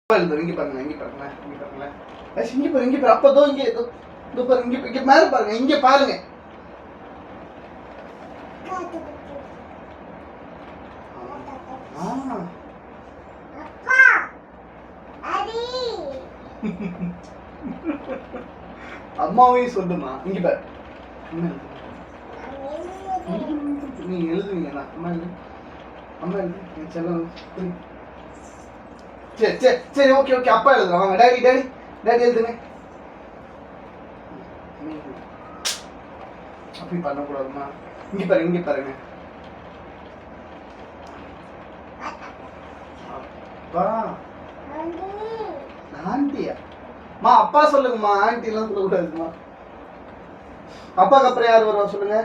இங்க பாருங்க, இங்க பாருங்க, இங்க பாருங்க. இங்க பாருங்க, இங்க பாருங்க. அப்ப தோ இங்க தோ பாருங்க, இங்க மேல பாருங்க, இங்க பாருங்க. அப்பா அடி அம்மாவையும் சொல்லுமா. இங்க பாரு, நீ எழுதுவீங்களா? அம்மா எழுது, அம்மா எழுது, செல்லம். சரி சரி சரி, ஓகே ஓகே, அப்பா எழுதுறேன். வாங்க டாடி டாடி டாடி எழுதுங்க. அப்படி பண்ணக்கூடாதுமா. இங்க பாருங்க, இங்க பாருங்க. அப்பா ஆண்டியா? மா அப்பா சொல்லுங்கம்மா, ஆண்டி எல்லாம் சொல்லக்கூடாதுமா. அப்பாக்கு அப்புறம் யார் வருவா சொல்லுங்க.